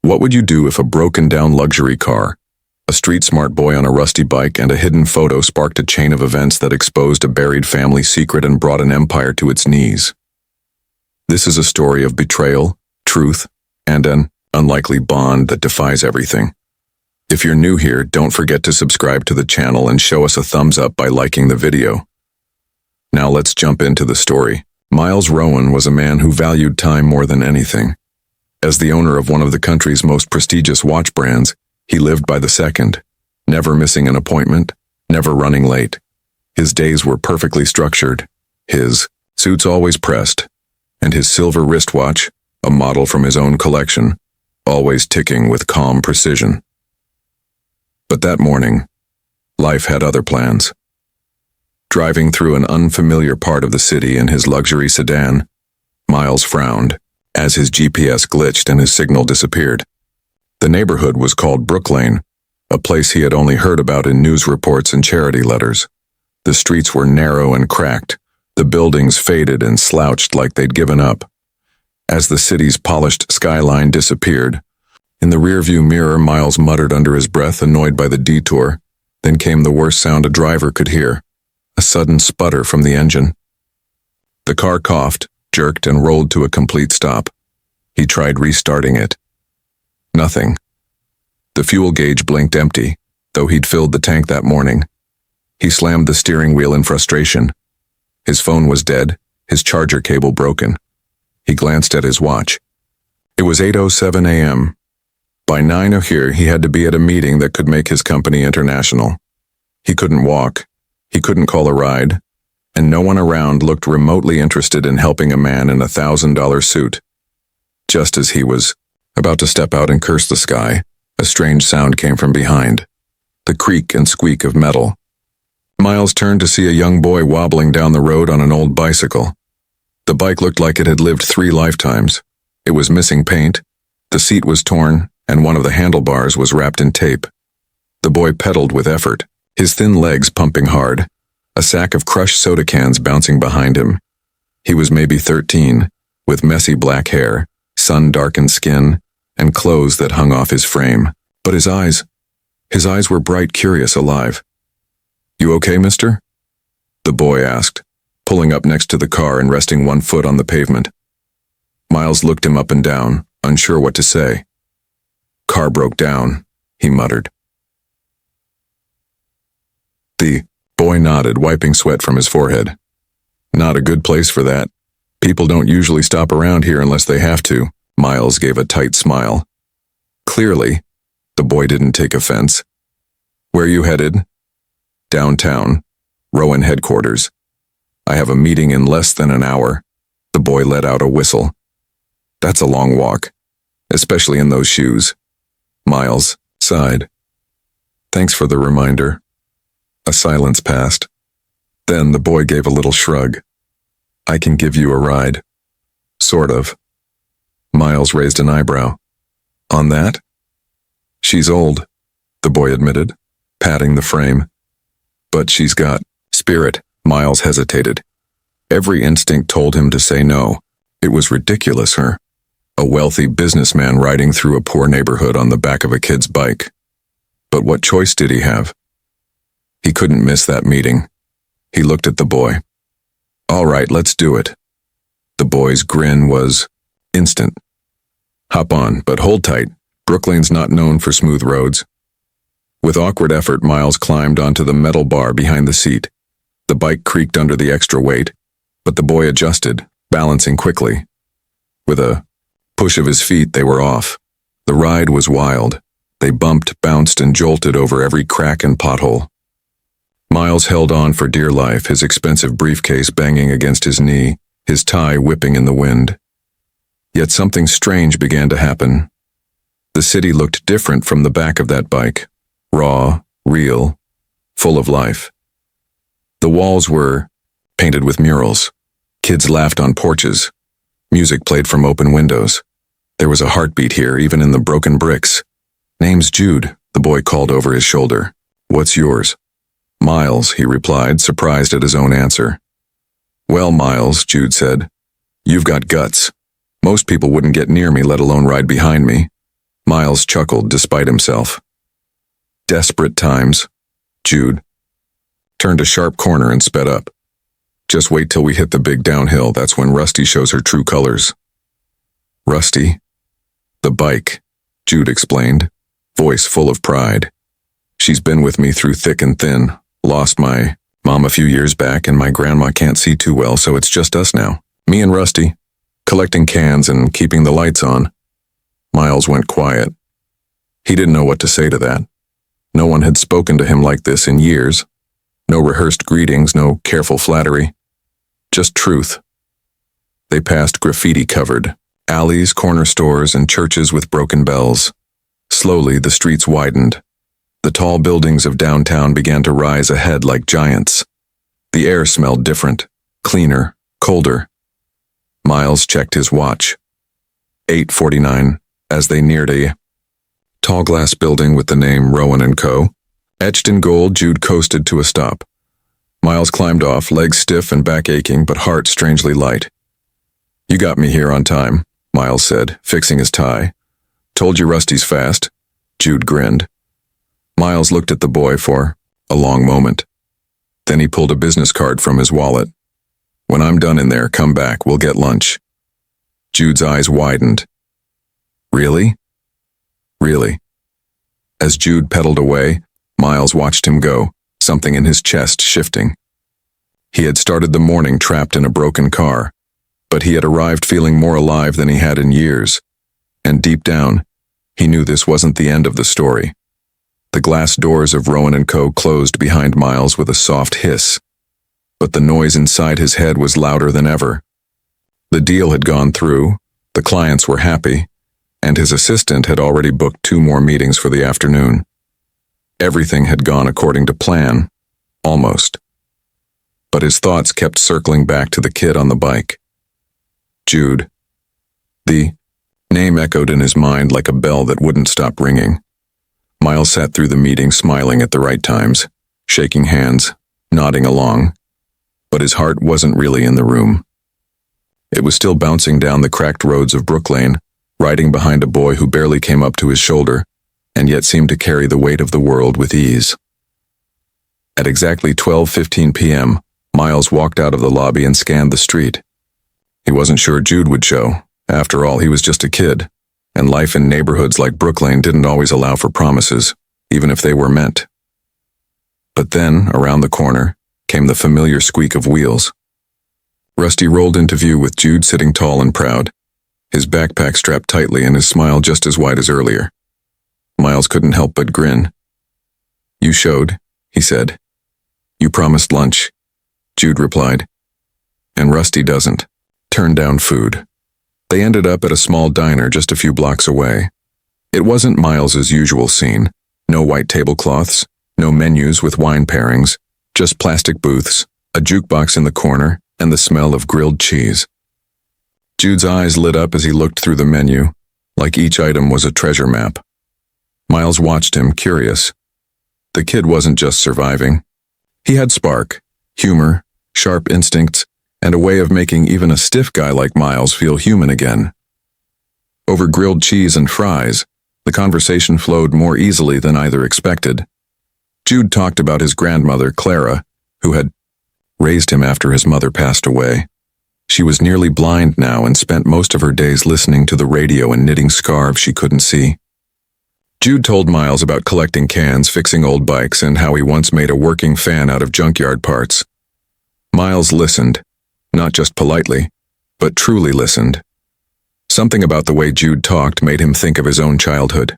What would you do if a broken-down luxury car, a street-smart boy on a rusty bike, and a hidden photo sparked a chain of events that exposed a buried family secret and brought an empire to its knees? This is a story of betrayal, truth, and an unlikely bond that defies everything. If you're new here, don't forget to subscribe to the channel and show us a thumbs up by liking the video. Now let's jump into the story. Miles Rowan was a man who valued time more than anything. As the owner of one of the country's most prestigious watch brands, he lived by the second, never missing an appointment, never running late. His days were perfectly structured, his suits always pressed, and his silver wristwatch, a model from his own collection, always ticking with calm precision. But that morning, life had other plans. Driving through an unfamiliar part of the city in his luxury sedan, Miles frowned as his GPS glitched and his signal disappeared. The neighborhood was called Brooklane, a place he had only heard about in news reports and charity letters. The streets were narrow and cracked, the buildings faded and slouched like they'd given up. As the city's polished skyline disappeared, in the rearview mirror, Miles muttered under his breath, annoyed by the detour. Then came the worst sound a driver could hear, a sudden sputter from the engine. The car coughed, jerked, and rolled to a complete stop. He tried restarting it. Nothing. The fuel gauge blinked empty, though he'd filled the tank that morning. He slammed the steering wheel in frustration. His phone was dead, his charger cable broken. He glanced at his watch. It was 8:07 a.m. By 9 o'clock, he had to be at a meeting that could make his company international. He couldn't walk, he couldn't call a ride, and no one around looked remotely interested in helping a man in a $1,000 suit. Just as he was about to step out and curse the sky, a strange sound came from behind, the creak and squeak of metal. Miles turned to see a young boy wobbling down the road on an old bicycle. The bike looked like it had lived 3 lifetimes. It was missing paint, the seat was torn, and one of the handlebars was wrapped in tape. The boy pedaled with effort, his thin legs pumping hard, a sack of crushed soda cans bouncing behind him. He was maybe 13, with messy black hair, sun-darkened skin, and clothes that hung off his frame. But his eyes were bright, curious, alive. "You okay, mister?" the boy asked, pulling up next to the car and resting one foot on the pavement. Miles looked him up and down, unsure what to say. "Car broke down," he muttered. The boy nodded, wiping sweat from his forehead. "Not a good place for that. People don't usually stop around here unless they have to." Miles gave a tight smile. Clearly, the boy didn't take offense. "Where you headed?" "Downtown, Rowan headquarters. I have a meeting in less than an hour." The boy let out a whistle. "That's a long walk, especially in those shoes." Miles sighed. "Thanks for the reminder." A silence passed. Then the boy gave a little shrug. "I can give you a ride." "Sort of." Miles raised an eyebrow. "On that?" "She's old," the boy admitted, patting the frame. "But she's got spirit." Miles hesitated. Every instinct told him to say no. It was ridiculous, her. A wealthy businessman riding through a poor neighborhood on the back of a kid's bike. But what choice did he have? He couldn't miss that meeting. He looked at the boy. "All right, let's do it." The boy's grin was instant. "Hop on, but hold tight. Brooklyn's not known for smooth roads." With awkward effort, Miles climbed onto the metal bar behind the seat. The bike creaked under the extra weight, but the boy adjusted, balancing quickly. With a push of his feet, they were off. The ride was wild. They bumped, bounced, and jolted over every crack and pothole. Miles held on for dear life, his expensive briefcase banging against his knee, his tie whipping in the wind. Yet something strange began to happen. The city looked different from the back of that bike. Raw, real, full of life. The walls were painted with murals. Kids laughed on porches. Music played from open windows. There was a heartbeat here, even in the broken bricks. "Name's Jude," the boy called over his shoulder. "What's yours?" "Miles," he replied, surprised at his own answer. "Well, Miles," Jude said, "you've got guts. Most people wouldn't get near me, let alone ride behind me. Miles chuckled despite himself. Desperate times. Jude turned a sharp corner and sped up. Just wait till we hit the big downhill, that's when Rusty shows her true colors. Rusty? The bike, Jude explained, voice full of pride. She's been with me through thick and thin, lost my mom a few years back and my grandma can't see too well, so it's just us now. Me and Rusty, collecting cans and keeping the lights on. Miles went quiet. He didn't know what to say to that. No one had spoken to him like this in years. No rehearsed greetings, no careful flattery. Just truth. They passed graffiti-covered alleys, corner stores, and churches with broken bells. Slowly, the streets widened. The tall buildings of downtown began to rise ahead like giants. The air smelled different, cleaner, colder. Miles checked his watch. 8:49, as they neared a tall glass building with the name Rowan & Co. Etched in gold, Jude coasted to a stop. Miles climbed off, legs stiff and back aching, but heart strangely light. You got me here on time, Miles said, fixing his tie. Told you Rusty's fast. Jude grinned. Miles looked at the boy for a long moment. Then he pulled a business card from his wallet. When I'm done in there, come back, we'll get lunch. Jude's eyes widened. Really? Really. As Jude pedaled away, Miles watched him go, something in his chest shifting. He had started the morning trapped in a broken car, but he had arrived feeling more alive than he had in years. And deep down, he knew this wasn't the end of the story. The glass doors of Rowan & Co. closed behind Miles with a soft hiss, but the noise inside his head was louder than ever. The deal had gone through, the clients were happy, and his assistant had already booked 2 more meetings for the afternoon. Everything had gone according to plan, almost. But his thoughts kept circling back to the kid on the bike. Jude. The name echoed in his mind like a bell that wouldn't stop ringing. Miles sat through the meeting smiling at the right times, shaking hands, nodding along, but his heart wasn't really in the room. It was still bouncing down the cracked roads of Brooklane, riding behind a boy who barely came up to his shoulder, and yet seemed to carry the weight of the world with ease. At exactly 12:15 p.m., Miles walked out of the lobby and scanned the street. He wasn't sure Jude would show. After all, he was just a kid, and life in neighborhoods like Brooklane didn't always allow for promises, even if they were meant. But then, around the corner, came the familiar squeak of wheels. Rusty rolled into view with Jude sitting tall and proud, his backpack strapped tightly and his smile just as wide as earlier. Miles couldn't help but grin. You showed, he said. You promised lunch, Jude replied. And Rusty doesn't. Turn down food. They ended up at a small diner just a few blocks away. It wasn't Miles's usual scene. No white tablecloths, no menus with wine pairings, just plastic booths, a jukebox in the corner, and the smell of grilled cheese. Jude's eyes lit up as he looked through the menu, like each item was a treasure map. Miles watched him, curious. The kid wasn't just surviving. He had spark, humor, sharp instincts, and a way of making even a stiff guy like Miles feel human again. Over grilled cheese and fries, the conversation flowed more easily than either expected. Jude talked about his grandmother, Clara, who had raised him after his mother passed away. She was nearly blind now and spent most of her days listening to the radio and knitting scarves she couldn't see. Jude told Miles about collecting cans, fixing old bikes, and how he once made a working fan out of junkyard parts. Miles listened, not just politely, but truly listened. Something about the way Jude talked made him think of his own childhood.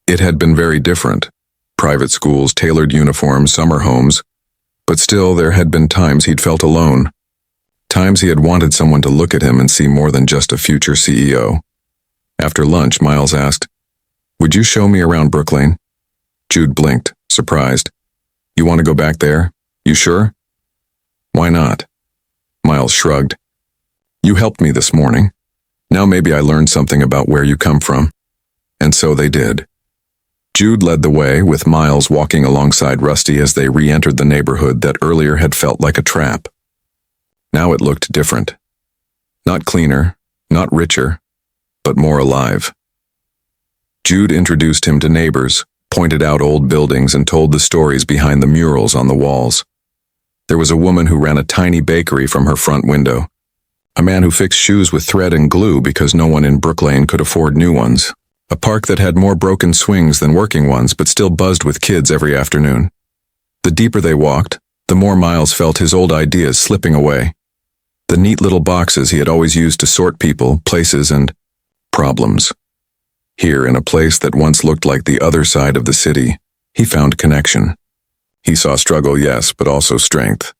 It had been very different. Private schools, tailored uniforms, summer homes, but still there had been times he'd felt alone. Times he had wanted someone to look at him and see more than just a future CEO. After lunch, Miles asked, Would you show me around Brooklane? Jude blinked, surprised. You want to go back there? You sure? Why not? Miles shrugged. You helped me this morning. Now maybe I learned something about where you come from. And so they did. Jude led the way, with Miles walking alongside Rusty as they re-entered the neighborhood that earlier had felt like a trap. Now it looked different. Not cleaner, not richer, but more alive. Jude introduced him to neighbors, pointed out old buildings, and told the stories behind the murals on the walls. There was a woman who ran a tiny bakery from her front window. A man who fixed shoes with thread and glue because no one in Brook Lane could afford new ones. A park that had more broken swings than working ones but still buzzed with kids every afternoon. The deeper they walked, the more Miles felt his old ideas slipping away. The neat little boxes he had always used to sort people, places, and problems. Here, in a place that once looked like the other side of the city, he found connection. He saw struggle, yes, but also strength.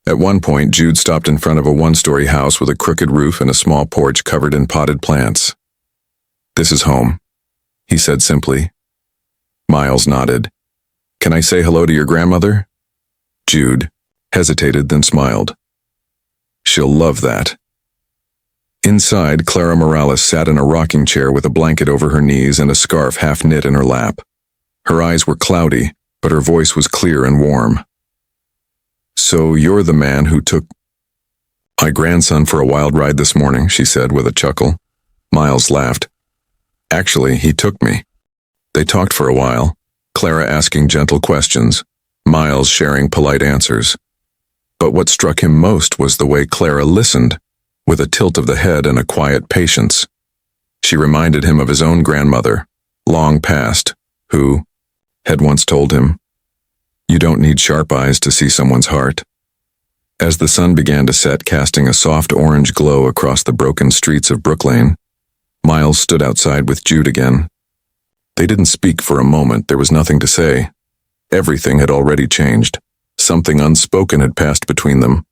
At one point, Jude stopped in front of a one-story house with a crooked roof and a small porch covered in potted plants. "This is home," he said simply. Miles nodded. "Can I say hello to your grandmother?" Jude hesitated, then smiled. "She'll love that." Inside, Clara Morales sat in a rocking chair with a blanket over her knees and a scarf half knit in her lap. Her eyes were cloudy, but her voice was clear and warm. "So you're the man who took my grandson for a wild ride this morning," she said with a chuckle. Miles laughed. "Actually, he took me." They talked for a while, Clara asking gentle questions, Miles sharing polite answers. But what struck him most was the way Clara listened, with a tilt of the head and a quiet patience. She reminded him of his own grandmother, long past, who had once told him, "You don't need sharp eyes to see someone's heart." As the sun began to set, casting a soft orange glow across the broken streets of Brook Lane, Miles stood outside with Jude again. They didn't speak for a moment. There was nothing to say. Everything had already changed. Something unspoken had passed between them.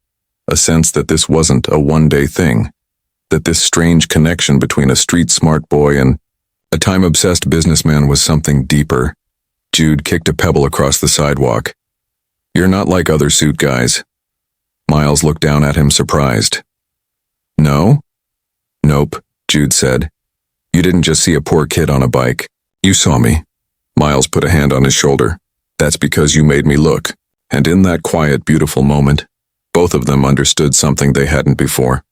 A sense that this wasn't a one-day thing. That this strange connection between a street-smart boy and a time-obsessed businessman was something deeper. Jude kicked a pebble across the sidewalk. "You're not like other suit guys." Miles looked down at him, surprised. "No?" "Nope," Jude said. "You didn't just see a poor kid on a bike. You saw me." Miles put a hand on his shoulder. "That's because you made me look." And in that quiet, beautiful moment, both of them understood something they hadn't before.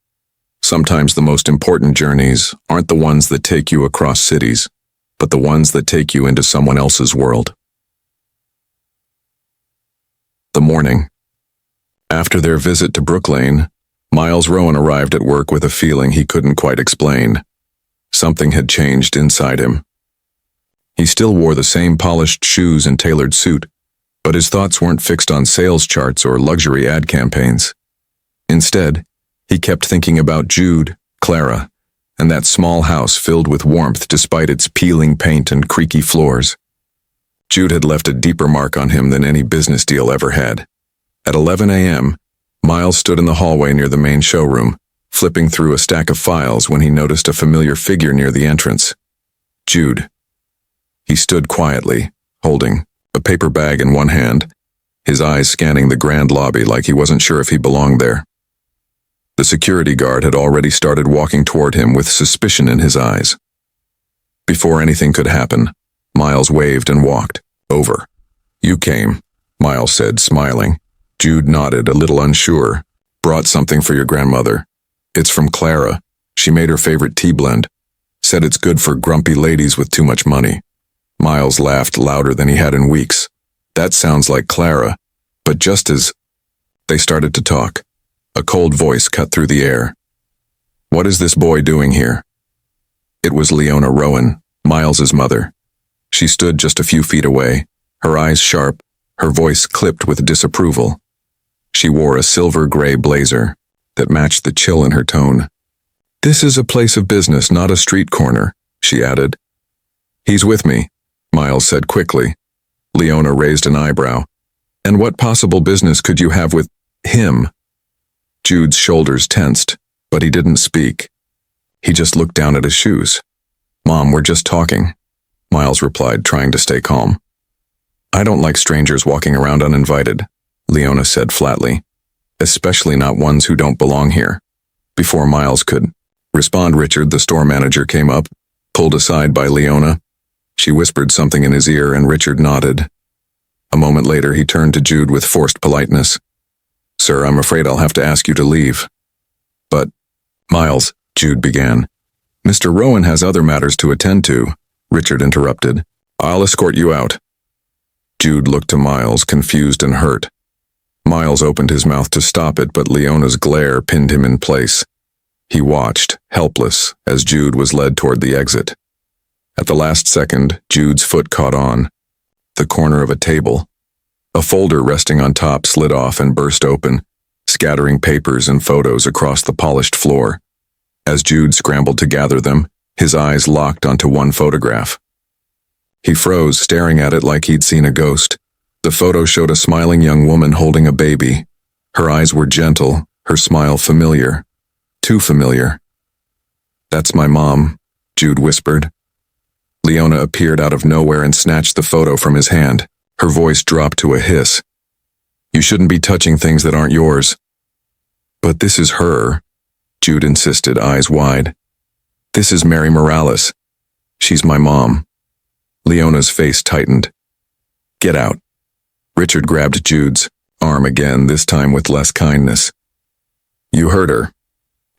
Sometimes the most important journeys aren't the ones that take you across cities, but the ones that take you into someone else's world. The morning. After their visit to Brook Lane, Miles Rowan arrived at work with a feeling he couldn't quite explain. Something had changed inside him. He still wore the same polished shoes and tailored suit, but his thoughts weren't fixed on sales charts or luxury ad campaigns. Instead, he kept thinking about Jude, Clara, and that small house filled with warmth despite its peeling paint and creaky floors. Jude had left a deeper mark on him than any business deal ever had. At 11 a.m., Miles stood in the hallway near the main showroom, flipping through a stack of files when he noticed a familiar figure near the entrance. Jude. He stood quietly, holding a paper bag in one hand, his eyes scanning the grand lobby like he wasn't sure if he belonged there. The security guard had already started walking toward him with suspicion in his eyes. Before anything could happen, Miles waved and walked over. "You came," Miles said, smiling. Jude nodded, a little unsure. "Brought something for your grandmother. It's from Clara. She made her favorite tea blend. Said it's good for grumpy ladies with too much money." Miles laughed louder than he had in weeks. "That sounds like Clara." But just as they started to talk, a cold voice cut through the air. "What is this boy doing here?" It was Leona Rowan, Miles's mother. She stood just a few feet away, her eyes sharp, her voice clipped with disapproval. She wore a silver-gray blazer that matched the chill in her tone. "This is a place of business, not a street corner," she added. "He's with me," Miles said quickly. Leona raised an eyebrow. "And what possible business could you have with him?" Jude's shoulders tensed, but he didn't speak. He just looked down at his shoes. "Mom, we're just talking," Miles replied, trying to stay calm. "I don't like strangers walking around uninvited," Leona said flatly. "Especially not ones who don't belong here." Before Miles could respond, Richard, the store manager, came up, pulled aside by Leona. She whispered something in his ear and Richard nodded. A moment later, he turned to Jude with forced politeness. "Sir, I'm afraid I'll have to ask you to leave." "But, Miles," Jude began. "Mr. Rowan has other matters to attend to." Richard interrupted. "I'll escort you out." Jude looked to Miles, confused and hurt. Miles opened his mouth to stop it, but Leona's glare pinned him in place. He watched, helpless, as Jude was led toward the exit. At the last second, Jude's foot caught on the corner of a table. A folder resting on top slid off and burst open, scattering papers and photos across the polished floor. As Jude scrambled to gather them, his eyes locked onto one photograph. He froze, staring at it like he'd seen a ghost. The photo showed a smiling young woman holding a baby. Her eyes were gentle, her smile familiar. Too familiar. "That's my mom," Jude whispered. Leona appeared out of nowhere and snatched the photo from his hand. Her voice dropped to a hiss. "You shouldn't be touching things that aren't yours." "But this is her," Jude insisted, eyes wide. "This is Mary Morales. She's my mom." Leona's face tightened. "Get out." Richard grabbed Jude's arm again, this time with less kindness. "You heard her."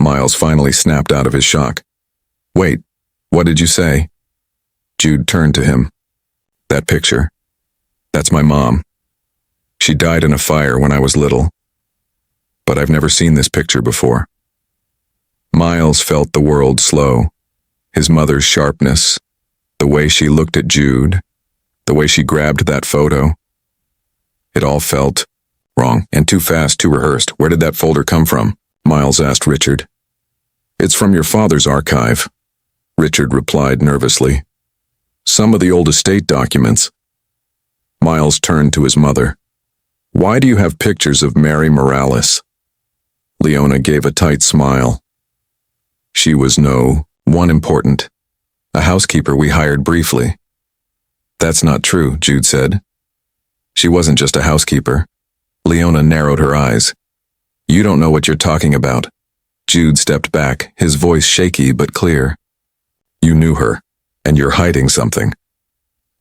Miles finally snapped out of his shock. "Wait, what did you say?" Jude turned to him. "That picture. That's my mom. She died in a fire when I was little. But I've never seen this picture before." Miles felt the world slow. His mother's sharpness, the way she looked at Jude, the way she grabbed that photo. It all felt wrong and too fast, too rehearsed. "Where did that folder come from?" Miles asked Richard. "It's from your father's archive," Richard replied nervously. "Some of the old estate documents." Miles turned to his mother. "Why do you have pictures of Mary Morales?" Leona gave a tight smile. "She was no one important. A housekeeper we hired briefly." "That's not true," Jude said. "She wasn't just a housekeeper." Leona narrowed her eyes. "You don't know what you're talking about." Jude stepped back, his voice shaky but clear. "You knew her, and you're hiding something."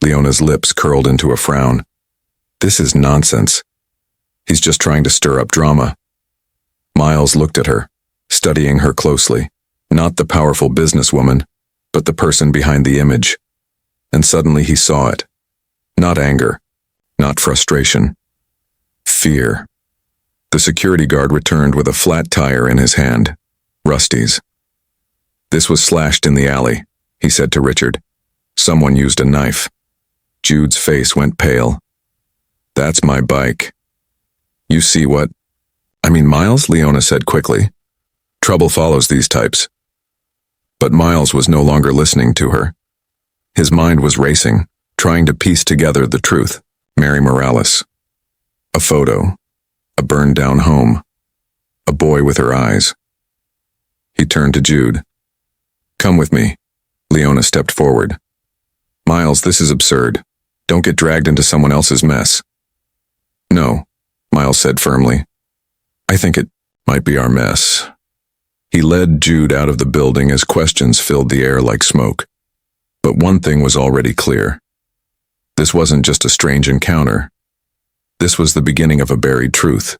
Leona's lips curled into a frown. "This is nonsense. He's just trying to stir up drama." Miles looked at her, studying her closely. Not the powerful businesswoman, but the person behind the image. And suddenly he saw it. Not anger, not frustration. Fear. The security guard returned with a flat tire in his hand. Rusty's. "This was slashed in the alley," he said to Richard. "Someone used a knife." Jude's face went pale. "That's my bike." "You see what?" "I mean, Miles," Leona said quickly. "Trouble follows these types." But Miles was no longer listening to her. His mind was racing, trying to piece together the truth. Mary Morales. A photo. A burned-down home. A boy with her eyes. He turned to Jude. "Come with me." Leona stepped forward. "Miles, this is absurd. Don't get dragged into someone else's mess." "No," Miles said firmly. "I think it might be our mess." He led Jude out of the building as questions filled the air like smoke. But one thing was already clear. This wasn't just a strange encounter. This was the beginning of a buried truth,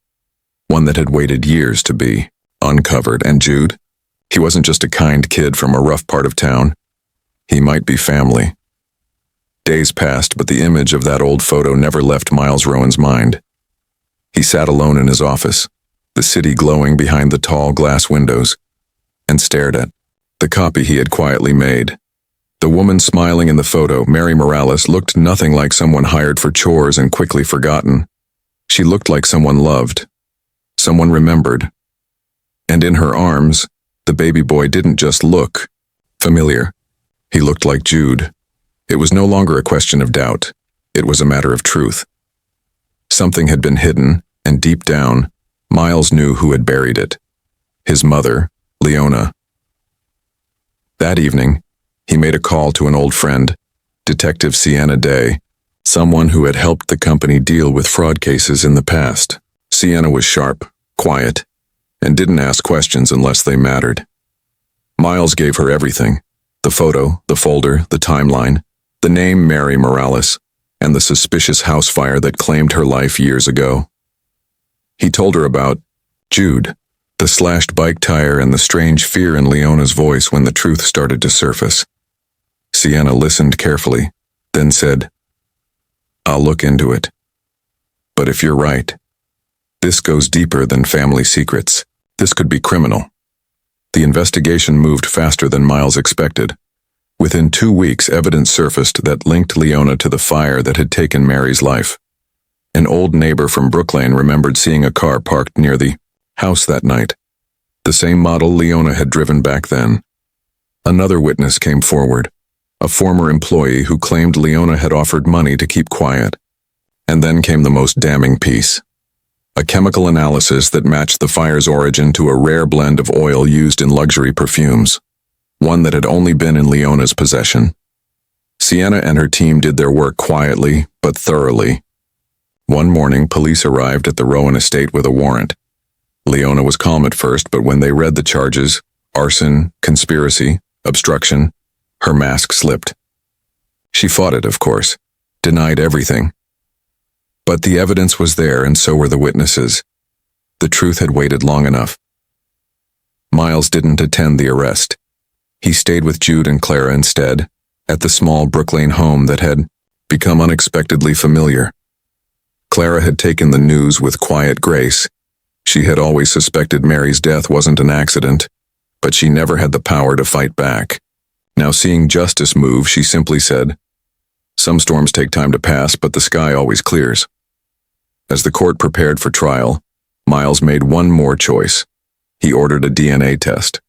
one that had waited years to be uncovered. And Jude, he wasn't just a kind kid from a rough part of town. He might be family. Days passed, but the image of that old photo never left Miles Rowan's mind. He sat alone in his office, the city glowing behind the tall glass windows, and stared at the copy he had quietly made. The woman smiling in the photo, Mary Morales, looked nothing like someone hired for chores and quickly forgotten. She looked like someone loved, someone remembered. And in her arms, the baby boy didn't just look familiar. He looked like Jude. It was no longer a question of doubt. It was a matter of truth. Something had been hidden, and deep down, Miles knew who had buried it. His mother, Leona. That evening, he made a call to an old friend, Detective Sienna Day, someone who had helped the company deal with fraud cases in the past. Sienna was sharp, quiet, and didn't ask questions unless they mattered. Miles gave her everything: the photo, the folder, the timeline, the name Mary Morales, and the suspicious house fire that claimed her life years ago. He told her about Jude, the slashed bike tire, and the strange fear in Leona's voice when the truth started to surface. Sienna listened carefully, then said, "I'll look into it. But if you're right, this goes deeper than family secrets. This could be criminal." The investigation moved faster than Miles expected. Within 2 weeks, evidence surfaced that linked Leona to the fire that had taken Mary's life. An old neighbor from Brooklyn remembered seeing a car parked near the house that night, the same model Leona had driven back then. Another witness came forward, a former employee who claimed Leona had offered money to keep quiet. And then came the most damning piece. A chemical analysis that matched the fire's origin to a rare blend of oil used in luxury perfumes, one that had only been in Leona's possession. Sienna and her team did their work quietly, but thoroughly. One morning, police arrived at the Rowan estate with a warrant. Leona was calm at first, but when they read the charges, arson, conspiracy, obstruction, her mask slipped. She fought it, of course, denied everything. But the evidence was there, and so were the witnesses. The truth had waited long enough. Miles didn't attend the arrest. He stayed with Jude and Clara instead, at the small Brooklyn home that had become unexpectedly familiar. Clara had taken the news with quiet grace. She had always suspected Mary's death wasn't an accident, but she never had the power to fight back. Now seeing justice move, she simply said, "Some storms take time to pass, but the sky always clears." As the court prepared for trial, Miles made one more choice. He ordered a DNA test.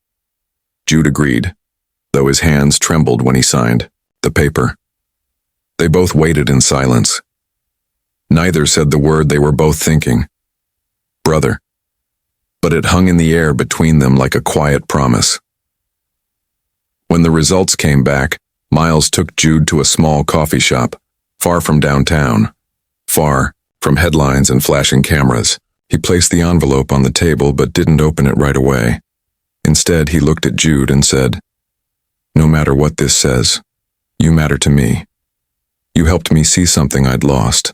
Jude agreed, though his hands trembled when he signed the paper. They both waited in silence. Neither said the word they were both thinking, brother. But it hung in the air between them like a quiet promise. When the results came back, Miles took Jude to a small coffee shop, far from downtown, far from headlines and flashing cameras. He placed the envelope on the table but didn't open it right away. Instead, he looked at Jude and said, "No matter what this says, you matter to me. You helped me see something I'd lost."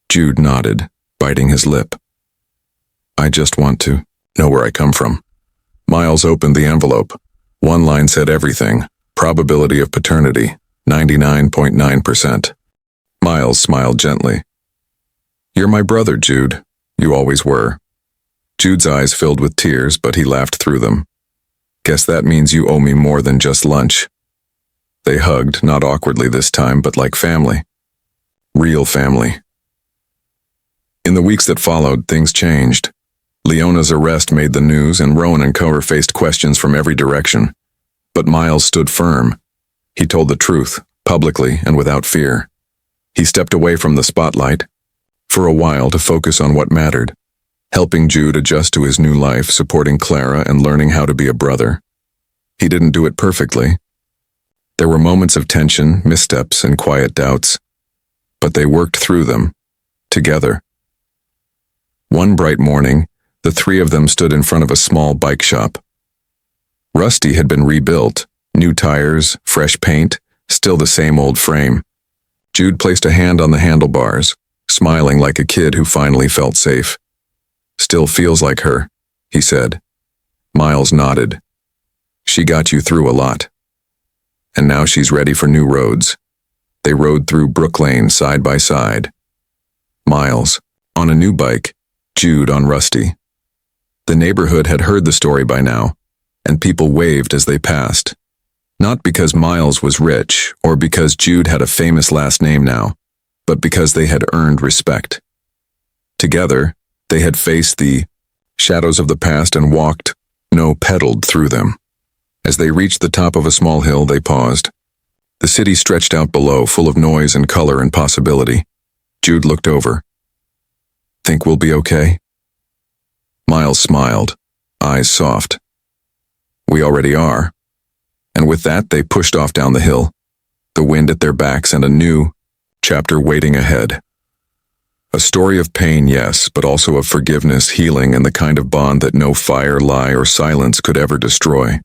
Jude nodded, biting his lip. "I just want to know where I come from." Miles opened the envelope. One line said everything. Probability of paternity, 99.9%. Miles smiled gently. "You're my brother, Jude. You always were." Jude's eyes filled with tears, but he laughed through them. "Guess that means you owe me more than just lunch." They hugged, not awkwardly this time, but like family. Real family. In the weeks that followed, things changed. Leona's arrest made the news, and Rowan and Co. faced questions from every direction. But Miles stood firm. He told the truth, publicly and without fear. He stepped away from the spotlight, for a while, to focus on what mattered, helping Jude adjust to his new life, supporting Clara, and learning how to be a brother. He didn't do it perfectly. There were moments of tension, missteps, and quiet doubts, but they worked through them, together. One bright morning, the three of them stood in front of a small bike shop. Rusty had been rebuilt, new tires, fresh paint, still the same old frame. Jude placed a hand on the handlebars, smiling like a kid who finally felt safe. "Still feels like her," he said. Miles nodded. "She got you through a lot. And now she's ready for new roads." They rode through Brooklyn side by side. Miles, on a new bike, Jude on Rusty. The neighborhood had heard the story by now, and people waved as they passed. Not because Miles was rich, or because Jude had a famous last name now, but because they had earned respect. Together, they had faced the shadows of the past and walked, no, pedaled through them. As they reached the top of a small hill, they paused. The city stretched out below, full of noise and color and possibility. Jude looked over. "Think we'll be okay?" Miles smiled, eyes soft. "We already are." And with that, they pushed off down the hill, the wind at their backs and a new chapter waiting ahead. A story of pain, yes, but also of forgiveness, healing, and the kind of bond that no fire, lie, or silence could ever destroy.